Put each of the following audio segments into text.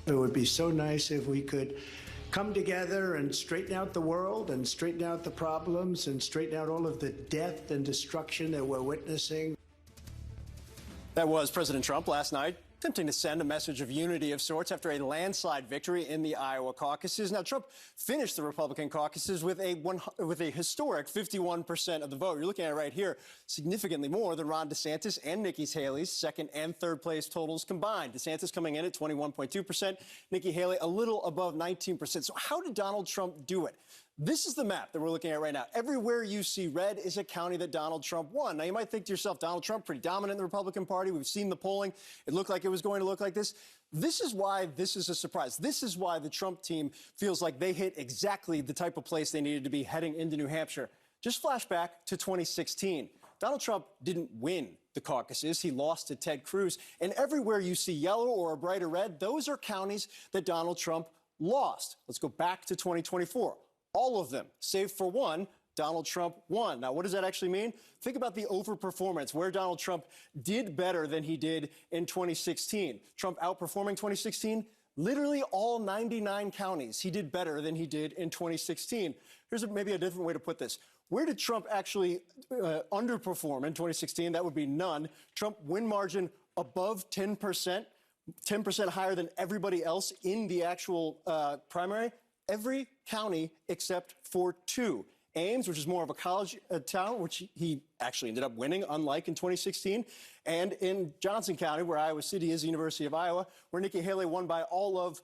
It would be so nice if we could come together and straighten out the world and straighten out the problems and straighten out all of the death and destruction that we're witnessing. That was President Trump last night, attempting to send a message of unity of sorts after a landslide victory in the Iowa caucuses. Now, Trump finished the Republican caucuses with a historic 51% of the vote. You're looking at it right here, significantly more than Ron DeSantis and Nikki Haley's second and third place totals combined. DeSantis coming in at 21.2%, Nikki Haley a little above 19%. So how did Donald Trump do it? This is the map that we're looking at right now. Everywhere you see red is a county that Donald Trump won. Now, you might think to yourself, Donald Trump, pretty dominant in the Republican Party. We've seen the polling. It looked like it was going to look like this. This is why this is a surprise. This is why the Trump team feels like they hit exactly the type of place they needed to be heading into New Hampshire. Just flash back to 2016. Donald Trump didn't win the caucuses. He lost to Ted Cruz. And everywhere you see yellow or a brighter red, those are counties that Donald Trump lost. Let's go back to 2024. All of them, save for one, Donald Trump won. Now, what does that actually mean? Think about the overperformance, where Donald Trump did better than he did in 2016. Trump outperforming 2016, literally all 99 counties, he did better than he did in 2016. Here's maybe a different way to put this. Where did Trump actually underperform in 2016? That would be none. Trump win margin above 10%, 10% higher than everybody else in the actual primary. Every county except for two. Ames, which is more of a college town, which he actually ended up winning, unlike in 2016. And in Johnson County, where Iowa City is, the University of Iowa, where Nikki Haley won by all of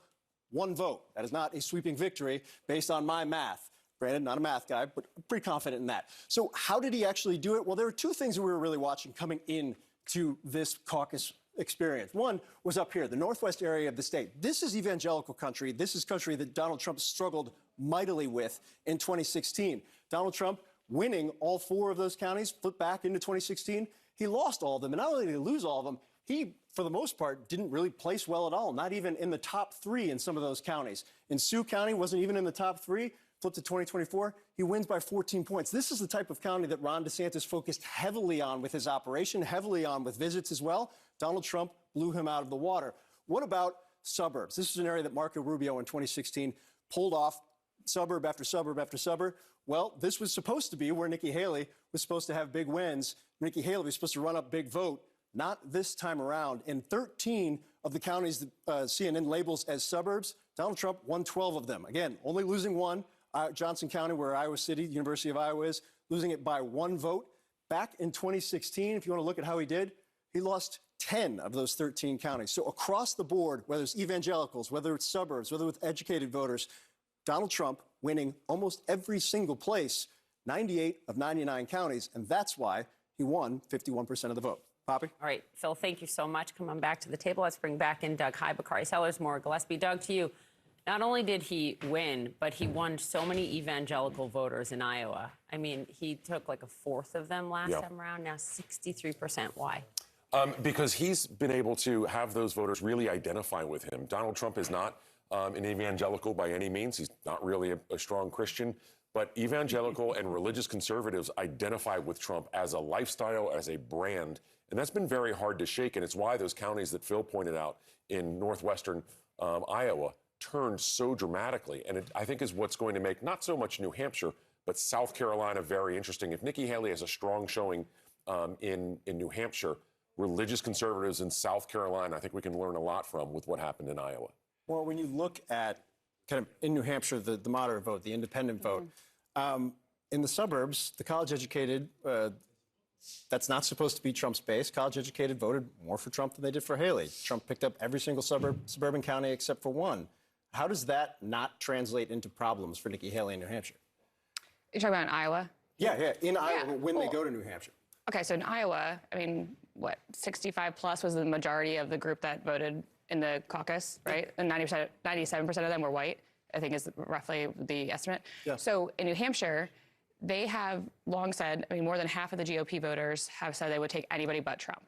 one vote. That is not a sweeping victory based on my math. Granted, not a math guy, but pretty confident in that. So how did he actually do it? Well, there were two things that we were really watching coming into this caucus experience. One was up here, the northwest area of the state. This is evangelical country. This is country that Donald Trump struggled mightily with in 2016. Donald Trump winning all four of those counties, flipped back into 2016. He lost all of them. And not only did he lose all of them, he, for the most part, didn't really place well at all, not even in the top three in some of those counties. In Sioux County, wasn't even in the top three. Flipped to 2024, he wins by 14 points. This is the type of county that Ron DeSantis focused heavily on with his operation, heavily on with visits as well. Donald Trump blew him out of the water. What about suburbs? This is an area that Marco Rubio in 2016 pulled off suburb after suburb after suburb. Well, this was supposed to be where Nikki Haley was supposed to have big wins. Nikki Haley was supposed to run up big vote. Not this time around. In 13 of the counties that CNN labels as suburbs, Donald Trump won 12 of them. Again, only losing one. Johnson County, where Iowa City, the University of Iowa is, losing it by one vote. Back in 2016, if you want to look at how he did, he lost 10 of those 13 counties. So across the board, whether it's evangelicals, whether it's suburbs, whether it's educated voters, Donald Trump winning almost every single place, 98 of 99 counties, and that's why he won 51% of the vote. Poppy? All right, Phil, thank you so much. Come on back to the table. Let's bring back in Doug High, Bakari Sellers, Maura Gillespie. Doug, to you. Not only did he win, but he won so many evangelical voters in Iowa. I mean, he took like a fourth of them last time around, now 63%. Why? Because he's been able to have those voters really identify with him. Donald Trump is not an evangelical by any means. He's not really a strong Christian. But evangelical and religious conservatives identify with Trump as a lifestyle, as a brand. And that's been very hard to shake. And it's why those counties that Phil pointed out in northwestern Iowa turned so dramatically. And it, I think, is what's going to make not so much New Hampshire, but South Carolina very interesting. If Nikki Haley has a strong showing in New Hampshire, religious conservatives in South Carolina, I think we can learn a lot from with what happened in Iowa. Well, when you look at kind of in New Hampshire, the moderate vote, the independent vote, in the suburbs, the college-educated, that's not supposed to be Trump's base. College-educated voted more for Trump than they did for Haley. Trump picked up every single suburban county except for one. How does that not translate into problems for Nikki Haley in New Hampshire? You're talking about in Iowa? Yeah, in Iowa when they go to New Hampshire. Okay, so in Iowa, I mean, what, 65 plus was the majority of the group that voted in the caucus, right? And 97% of them were white, I think is roughly the estimate. Yeah. So in New Hampshire, they have long said, I mean, more than half of the GOP voters have said they would take anybody but Trump.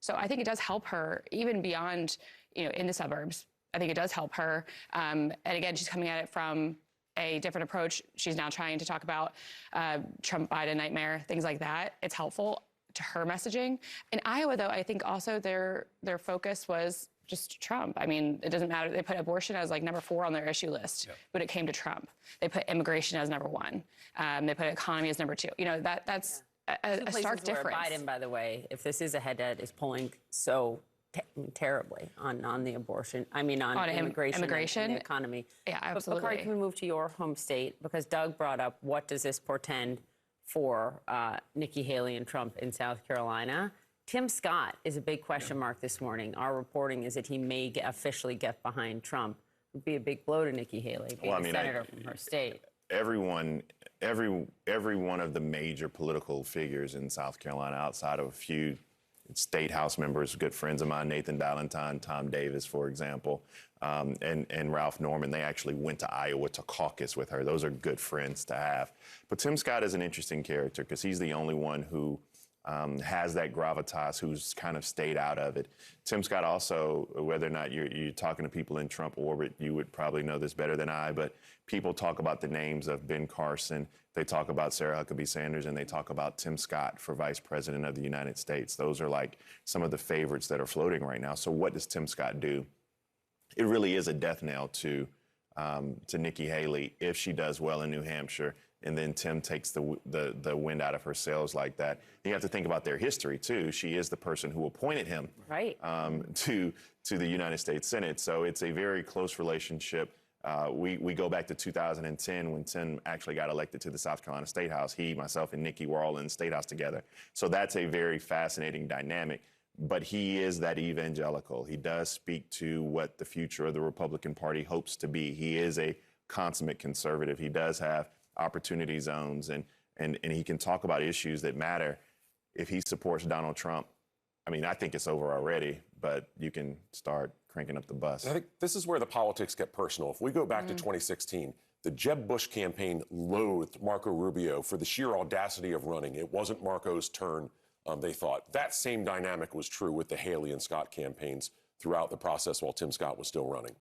So I think it does help her, even beyond, in the suburbs. I think it does help her. And again, she's coming at it from a different approach. She's now trying to talk about Trump-Biden nightmare, things like that. It's helpful to her messaging. In Iowa, though, I think also their focus was just Trump. I mean, it doesn't matter. They put abortion as like number 4 on their issue list, but it came to Trump. They put immigration as number 1. They put economy as number 2. You know, that's a stark difference. Biden, by the way, if this is a head-to-head, is polling so terribly on the abortion. I mean, on immigration and the economy. Yeah, absolutely. But Bakari, can we move to your home state? Because Doug brought up, what does this portend for Nikki Haley and Trump in South Carolina? Tim Scott is a big question mark this morning. Our reporting is that he may officially get behind Trump. It would be a big blow to Nikki Haley, being a senator from her state. Every one of the major political figures in South Carolina, outside of a few state house members, good friends of mine, Nathan Ballantyne, Tom Davis, for example, and Ralph Norman, they actually went to Iowa to caucus with her. Those are good friends to have. But Tim Scott is an interesting character because he's the only one who has that gravitas, who's kind of stayed out of it. Tim Scott also, whether or not you're talking to people in Trump orbit, you would probably know this better than I, but people talk about the names of Ben Carson, they talk about Sarah Huckabee Sanders, and they talk about Tim Scott for Vice President of the United States. Those are like some of the favorites that are floating right now. So what does Tim Scott do? It really is a death knell to Nikki Haley if she does well in New Hampshire, and then Tim takes the wind out of her sails like that. You have to think about their history, too. She is the person who appointed him to the United States Senate. So it's a very close relationship. We go back to 2010 when Tim actually got elected to the South Carolina State House. He, myself, and Nikki were all in the State House together. So that's a very fascinating dynamic. But he is that evangelical. He does speak to what the future of the Republican Party hopes to be. He is a consummate conservative. He does have opportunity zones, and he can talk about issues that matter. If he supports Donald Trump, I mean, I think it's over already, but you can start cranking up the bus. I think this is where the politics get personal. If we go back to 2016, the Jeb Bush campaign loathed Marco Rubio for the sheer audacity of running. It wasn't Marco's turn, they thought. That same dynamic was true with the Haley and Scott campaigns throughout the process while Tim Scott was still running.